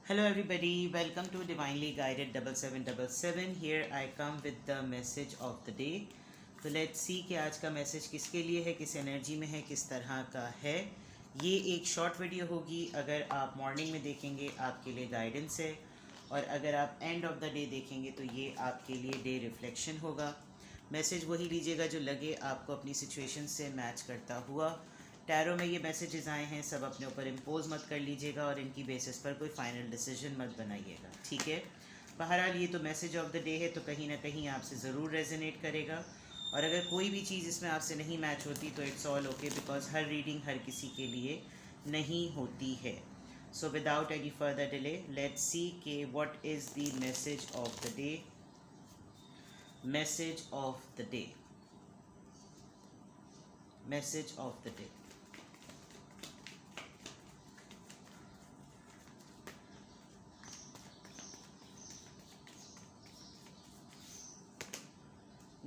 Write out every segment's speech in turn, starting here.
Hello everybody, welcome to Divinely Guided 7777. Here I come with the message of the day. तो let's see कि आज का message किसके लिए है, किस एनर्जी में है, किस तरह का है। ये एक शॉर्ट वीडियो होगी। अगर आप मॉर्निंग में देखेंगे आपके लिए गाइडेंस है, और अगर आप एंड ऑफ द डे देखेंगे तो ये आपके लिए डे रिफ्लेक्शन होगा। मैसेज वही लीजिएगा जो लगे आपको अपनी सिचुएशन से मैच करता हुआ। टैरो में ये मैसेजेस आए हैं, सब अपने ऊपर इम्पोज मत कर लीजिएगा और इनकी बेसिस पर कोई फाइनल डिसीजन मत बनाइएगा, ठीक है। बहरहाल ये तो मैसेज ऑफ द डे है, तो कहीं ना कहीं आपसे ज़रूर रेजोनेट करेगा। और अगर कोई भी चीज़ इसमें आपसे नहीं मैच होती तो इट्स ऑल ओके, बिकॉज हर रीडिंग हर किसी के लिए नहीं होती है। So without any further delay let's see के what is the message of the day. Message of the day, message of the day.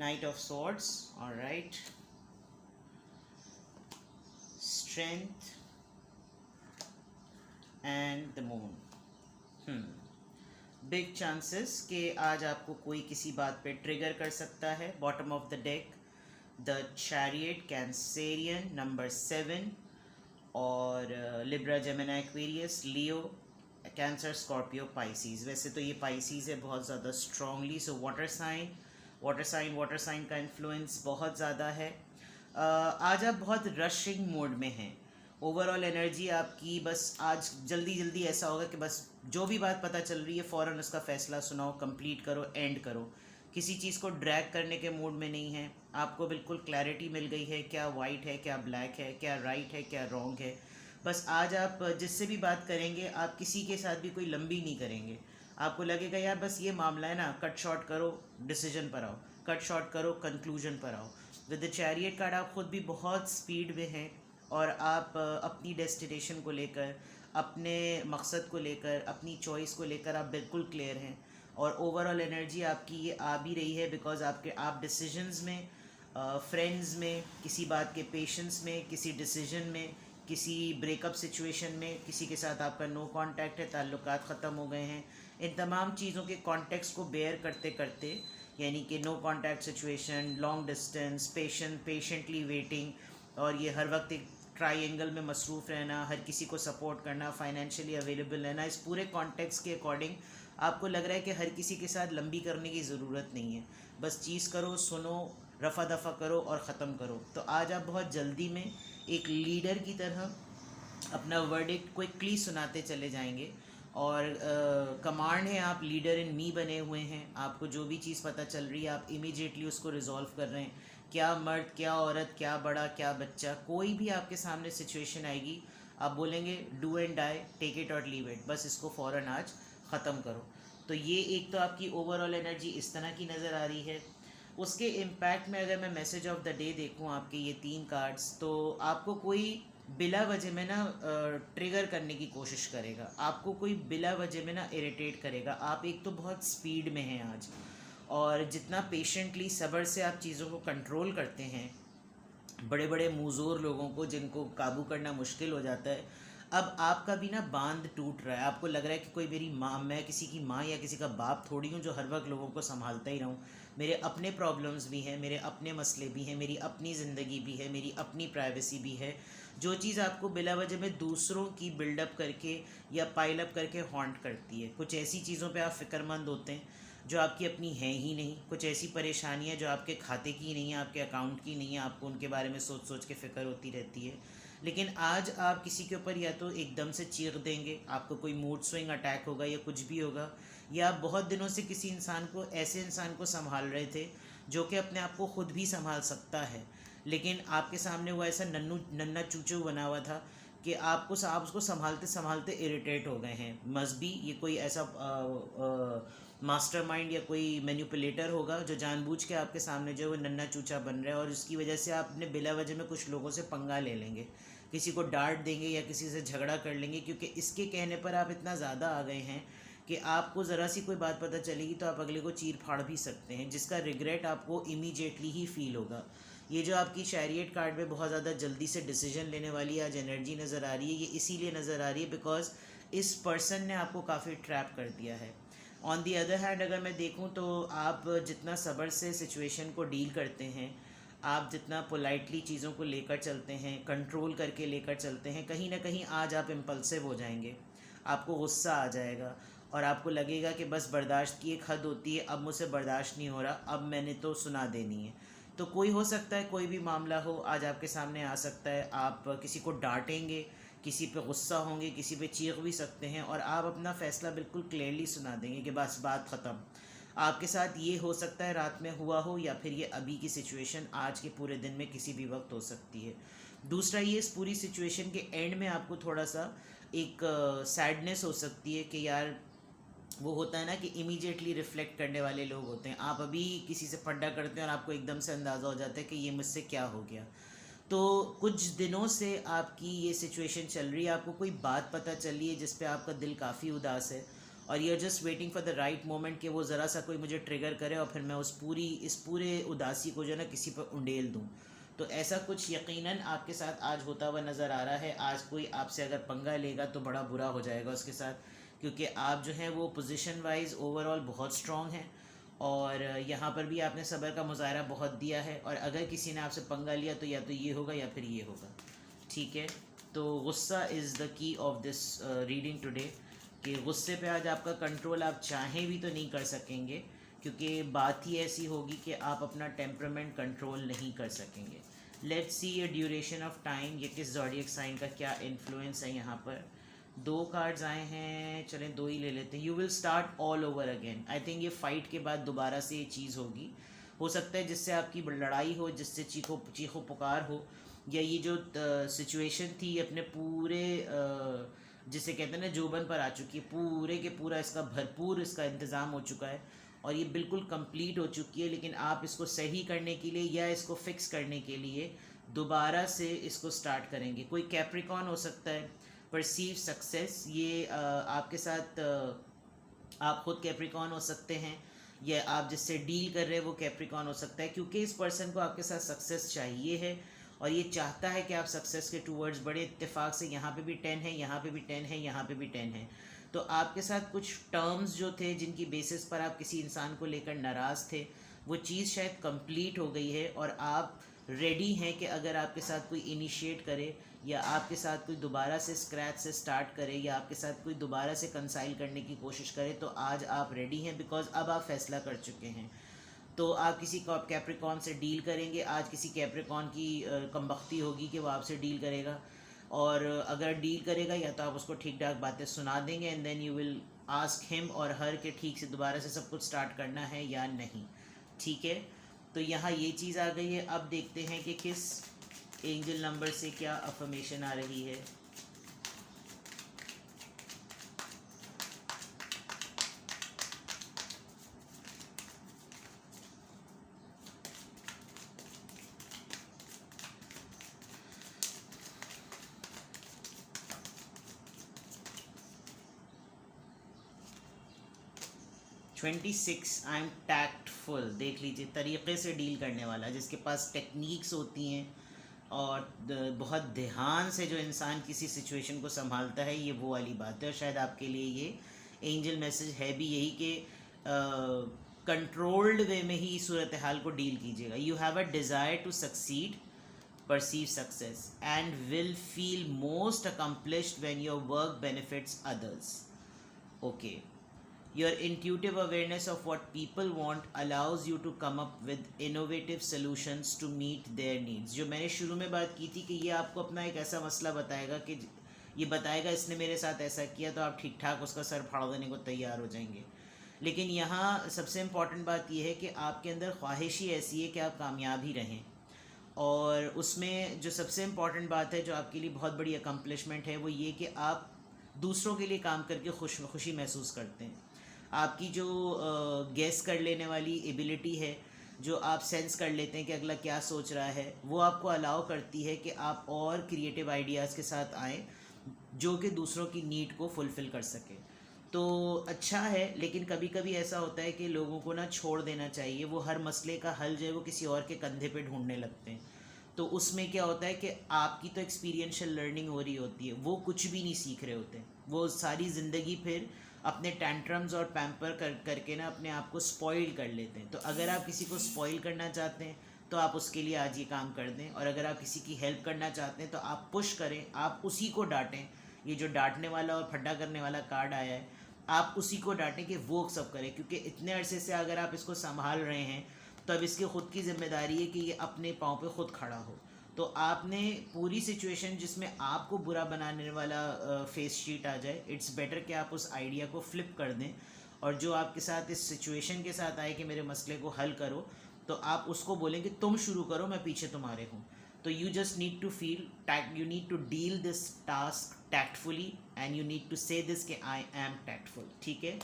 Knight of Swords, all right. Strength and the Moon. Big chances कि आज आपको कोई किसी बात पे trigger कर सकता है। Bottom of the deck the chariot, Cancerian, number 7 और लिब्रा, जेमिनी, एक्वेरियस, लियो, कैंसर, स्कॉर्पियो, पाइसीज। वैसे तो ये पाइसीज है बहुत ज़्यादा स्ट्रांगली, सो वाटर साइन का इन्फ्लुएंस बहुत ज़्यादा है। आज आप बहुत रशिंग मोड में हैं। ओवरऑल एनर्जी आपकी बस आज जल्दी जल्दी ऐसा होगा कि बस जो भी बात पता चल रही है फ़ौरन उसका फ़ैसला सुनाओ, कंप्लीट करो, एंड करो। किसी चीज़ को ड्रैग करने के मूड में नहीं है। आपको बिल्कुल क्लैरिटी मिल गई है, क्या वाइट है, क्या ब्लैक है, क्या राइट है, क्या रॉन्ग है। बस आज आप जिससे भी बात करेंगे, आप किसी के साथ भी कोई लंबी नहीं करेंगे। आपको लगेगा यार बस ये मामला है ना, कट शॉर्ट करो, डिसीजन पर आओ, कट शॉर्ट करो, कंक्लूजन पर आओ। विद द चैरियट कार्ड आप खुद भी बहुत स्पीड में हैं, और आप अपनी डेस्टिनेशन को लेकर, अपने मकसद को लेकर, अपनी चॉइस को लेकर आप बिल्कुल क्लियर हैं। और ओवरऑल एनर्जी आपकी ये आ भी रही है बिकॉज आप डिसीजंस में, फ्रेंड्स में, किसी बात के पेशेंस में, किसी डिसीजन में, किसी ब्रेकअप सिचुएशन में, किसी के साथ आपका नो कांटेक्ट है, ताल्लुकात ख़त्म हो गए हैं। इन तमाम चीज़ों के कॉन्टेक्स्ट को बेयर करते करते, यानी कि no contact situation, long distance, patiently waiting, और ये हर वक्त एक ट्राइंगल में मसरूफ़ रहना, हर किसी को सपोर्ट करना, फाइनेंशियली अवेलेबल रहना, इस पूरे कॉन्टेक्स्ट के अकॉर्डिंग आपको लग रहा है कि हर किसी के साथ लंबी करने की ज़रूरत नहीं है। बस चीज़ करो, सुनो, रफ़ा दफ़ा करो और ख़त्म करो। तो आज आप बहुत जल्दी में एक लीडर की तरह अपना वर्डिक्ट क्विकली सुनाते चले जाएंगे। और कमांड है, आप लीडर इन मी बने हुए हैं। आपको जो भी चीज़ पता चल रही है आप इमीडिएटली उसको रिजॉल्व कर रहे हैं। क्या मर्द, क्या औरत, क्या बड़ा, क्या बच्चा, कोई भी आपके सामने सिचुएशन आएगी, आप बोलेंगे do and die, take it और लीव इट, बस इसको फ़ौरन आज ख़त्म करो। तो ये एक तो आपकी ओवरऑल एनर्जी इस तरह की नज़र आ रही है। उसके इम्पैक्ट में अगर मैं मैसेज ऑफ द डे देखूं आपके ये 3 कार्ड्स, तो आपको कोई बिला वजह में ना ट्रिगर करने की कोशिश करेगा, आपको कोई बिला वजह में ना इरिटेट करेगा। आप एक तो बहुत स्पीड में हैं आज, और जितना पेशेंटली सब्र से आप चीज़ों को कंट्रोल करते हैं, बड़े बड़े मुज़ोर लोगों को जिनको काबू करना मुश्किल हो जाता है, अब आपका भी ना बांध टूट रहा है। आपको लग रहा है कि कोई मेरी माँ, मैं किसी की माँ या किसी का बाप थोड़ी हूँ जो हर वक्त लोगों को संभालता ही रहूँ। मेरे अपने प्रॉब्लम्स भी हैं, मेरे अपने मसले भी हैं, मेरी अपनी ज़िंदगी भी है, मेरी अपनी प्राइवेसी भी है। जो चीज़ आपको बिला वजह में दूसरों की बिल्डअप करके या पाइलअप करके हॉन्ट करती है, कुछ ऐसी चीज़ों पे आप फ़िक्रमंद होते हैं जो आपकी अपनी हैं ही नहीं, कुछ ऐसी परेशानियां जो आपके खाते की नहीं है, आपके अकाउंट की नहीं है, आपको उनके बारे में सोच सोच के फ़िक्र होती रहती है। लेकिन आज आप किसी के ऊपर या तो एकदम से चीख देंगे, आपको कोई मूड स्विंग अटैक होगा या कुछ भी होगा, या आप बहुत दिनों से किसी इंसान को, ऐसे इंसान को संभाल रहे थे जो कि अपने आप को खुद भी संभाल सकता है, लेकिन आपके सामने वो ऐसा नन्ना चूचू बना हुआ था कि आप उसको संभालते संभालते इरिटेट हो गए हैं। मस्ट बी ये कोई ऐसा मास्टरमाइंड या कोई मैनिपुलेटर होगा जो जानबूझ के आपके सामने जो है वो नन्ना चूचा बन रहा है, और उसकी वजह से आप अपने बिला वजह में कुछ लोगों से पंगा ले लेंगे, किसी को डांट देंगे या किसी से झगड़ा कर लेंगे, क्योंकि इसके कहने पर आप इतना ज़्यादा आ गए हैं कि आपको ज़रा सी कोई बात पता चलेगी तो आप अगले को चीर फाड़ भी सकते हैं, जिसका रिग्रेट आपको इमीडिएटली ही फील होगा। ये जो आपकी चैरियट कार्ड में बहुत ज़्यादा जल्दी से डिसीजन लेने वाली आज एनर्जी नज़र आ रही है, ये इसीलिए नज़र आ रही है बिकॉज इस पर्सन ने आपको काफ़ी ट्रैप कर दिया है। ऑन दी अदर हैंड अगर मैं देखूं तो आप जितना सब्र से सिचुएशन को डील करते हैं, आप जितना पोलाइटली चीज़ों को लेकर चलते हैं, कंट्रोल करके लेकर चलते हैं, कहीं ना कहीं आज आप इम्पल्सिव हो जाएंगे, आपको गुस्सा आ जाएगा और आपको लगेगा कि बस बर्दाश्त की एक हद होती है, अब मुझसे बर्दाश्त नहीं हो रहा, अब मैंने तो सुना देनी है। तो कोई हो सकता है, कोई भी मामला हो आज आपके सामने आ सकता है, आप किसी को डांटेंगे, किसी पे गुस्सा होंगे, किसी पे चीख भी सकते हैं और आप अपना फ़ैसला बिल्कुल क्लियरली सुना देंगे कि बस बात ख़त्म। आपके साथ ये हो सकता है रात में हुआ हो, या फिर ये अभी की सिचुएशन आज के पूरे दिन में किसी भी वक्त हो सकती है। दूसरा, ये इस पूरी सिचुएशन के एंड में आपको थोड़ा सा एक सैडनेस हो सकती है कि यार, वो होता है ना कि इमीडिएटली रिफ्लेक्ट करने वाले लोग होते हैं, आप अभी किसी से फड्डा करते हैं और आपको एकदम से अंदाज़ा हो जाता है कि ये मुझसे क्या हो गया। तो कुछ दिनों से आपकी ये सिचुएशन चल रही है, आपको कोई बात पता चल रही है जिस पे आपका दिल काफ़ी उदास है और you are just waiting for the right moment कि वो ज़रा सा कोई मुझे ट्रिगर करे और फिर मैं इस पूरे उदासी को जो है ना किसी पर उंडेल दूँ। तो ऐसा कुछ यकीनन आपके साथ आज होता हुआ नज़र आ रहा है। आज कोई आपसे अगर पंगा लेगा तो बड़ा बुरा हो जाएगा उसके साथ, क्योंकि आप जो हैं वो पोजीशन वाइज ओवरऑल बहुत स्ट्रॉन्ग हैं और यहाँ पर भी आपने सब्र का मुजाहरा बहुत दिया है। और अगर किसी ने आपसे पंगा लिया तो या तो ये होगा या फिर ये होगा, ठीक है। तो गुस्सा is the key of this reading today, कि गुस्से पे आज आपका कंट्रोल आप चाहें भी तो नहीं कर सकेंगे, क्योंकि बात ही ऐसी होगी कि आप अपना टेम्परामेंट कंट्रोल नहीं कर सकेंगे। लेट्स सी ये ड्यूरेशन ऑफ टाइम, ये किस ज़ोडिएक साइन का क्या इन्फ्लुएंस है। यहाँ पर 2 कार्ड्स आए हैं, चलें 2 ही ले लेते हैं। You will start all over again. I think ये फाइट के बाद दोबारा से ये चीज़ होगी, हो सकता है जिससे आपकी लड़ाई हो, जिससे चीखो पुकार हो, या ये जो सिचुएशन थी अपने पूरे जिसे कहते हैं ना जोबन पर आ चुकी है, पूरे के पूरा इसका भरपूर इसका इंतज़ाम हो चुका है और ये बिल्कुल कंप्लीट हो चुकी है। लेकिन आप इसको सही करने के लिए या इसको फिक्स करने के लिए दोबारा से इसको स्टार्ट करेंगे। कोई कैप्रिकॉन हो सकता है, परसीव सक्सेस, ये आपके साथ आप खुद कैप्रिकॉन हो सकते हैं या आप जिससे डील कर रहे हैं वो कैप्रिकॉन हो सकता है, क्योंकि इस पर्सन को आपके साथ सक्सेस चाहिए है और ये चाहता है कि आप सक्सेस के टूवर्ड्स बड़े इत्तेफाक से। यहाँ पे भी 10 है, यहाँ पे भी 10 है, यहाँ पे भी 10 है। तो आपके साथ कुछ टर्म्स जो थे जिनकी बेसिस पर आप किसी इंसान को लेकर नाराज़ थे, वो चीज़ शायद कंप्लीट हो गई है और आप रेडी हैं कि अगर आपके साथ कोई इनिशिएट करे या आपके साथ कोई दोबारा से स्क्रैच से स्टार्ट करे या आपके साथ कोई दोबारा से कंसाइल करने की कोशिश करे, तो आज आप रेडी हैं, बिकॉज अब आप फैसला कर चुके हैं। तो आप किसी कैप्रिकॉन से डील करेंगे आज, किसी कैप्रिकॉन की कमबख्ती होगी कि वो आपसे डील करेगा, और अगर डील करेगा या तो आप उसको ठीक ठाक बातें सुना देंगे and then you will ask him और हर के ठीक से दोबारा से सब कुछ स्टार्ट करना है या नहीं, ठीक है। तो यहाँ ये चीज़ आ गई है। अब देखते हैं कि किस एंजल नंबर से क्या अफर्मेशन आ रही है। I am tactful. देख लीजिए, तरीक़े से डील करने वाला, जिसके पास टेक्निक्स होती हैं और बहुत ध्यान से जो इंसान किसी सिचुएशन को संभालता है, ये वो वाली बात है। और शायद आपके लिए ये एंजल मैसेज है भी यही कि कंट्रोल्ड वे में ही सूरत हाल को डील कीजिएगा। You have a desire to succeed, perceive success and will feel most accomplished when your work benefits others. Okay. Your intuitive awareness of what people want allows you to come up with innovative solutions to meet their needs. जो मैंने शुरू में बात की थी कि ये आपको अपना एक ऐसा मसला बताएगा कि ये बताएगा इसने मेरे साथ ऐसा किया, तो आप ठीक ठाक उसका सर फाड़ देने को तैयार हो जाएंगे। लेकिन यहाँ सबसे इम्पॉर्टेंट बात यह है कि आपके अंदर ख्वाहिश ही ऐसी है कि आप कामयाब ही रहें, और उसमें जो सबसे इम्पॉर्टेंट बात है जो आपके लिए बहुत बड़ी अकम्पलिशमेंट है वो ये कि आप दूसरों के लिए काम करके खुशी महसूस करते हैं। आपकी जो गेस कर लेने वाली एबिलिटी है, जो आप सेंस कर लेते हैं कि अगला क्या सोच रहा है, वो आपको अलाउ करती है कि आप और क्रिएटिव आइडियाज़ के साथ आएँ जो कि दूसरों की नीड को फुलफ़िल कर सके। तो अच्छा है, लेकिन कभी कभी ऐसा होता है कि लोगों को ना छोड़ देना चाहिए। वो हर मसले का हल जो है वो किसी और के कंधे पे ढूंढने लगते हैं। तो उसमें क्या होता है कि आपकी तो एक्सपीरियंशियल लर्निंग हो रही होती है, वो कुछ भी नहीं सीख रहे होते, वो सारी ज़िंदगी फिर अपने टैंट्रम्स और पैम्पर करके ना अपने आप को स्पॉइल कर लेते हैं। तो अगर आप किसी को स्पॉइल करना चाहते हैं तो आप उसके लिए आज ये काम कर दें, और अगर आप किसी की हेल्प करना चाहते हैं तो आप पुश करें, आप उसी को डांटें। ये जो डांटने वाला और फड्डा करने वाला कार्ड आया है, आप उसी को डांटें कि वो सब करे, क्योंकि इतने अरसे से अगर आप इसको संभाल रहे हैं तो अब इसकी ख़ुद की जिम्मेदारी है कि ये अपने पाँव पे खुद खड़ा हो। तो आपने पूरी सिचुएशन जिसमें आपको बुरा बनाने वाला फेस शीट आ जाए, इट्स बेटर कि आप उस आइडिया को फ्लिप कर दें, और जो आपके साथ इस सिचुएशन के साथ आए कि मेरे मसले को हल करो, तो आप उसको बोलें कि तुम शुरू करो, मैं पीछे तुम्हारे हूँ। तो you just need to feel tact, you need to deal this task tactfully, and you need to say this कि आई एम टैक्टफुल। ठीक है,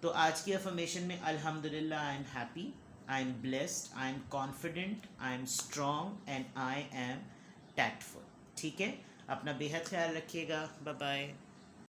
तो आज की अफर्मेशन में अल्हम्दुलिल्लाह I am happy, I am blessed, I am confident, I am strong and I am tactful। ठीक है, अपना बेहद ख्याल रखिएगा। Bye bye.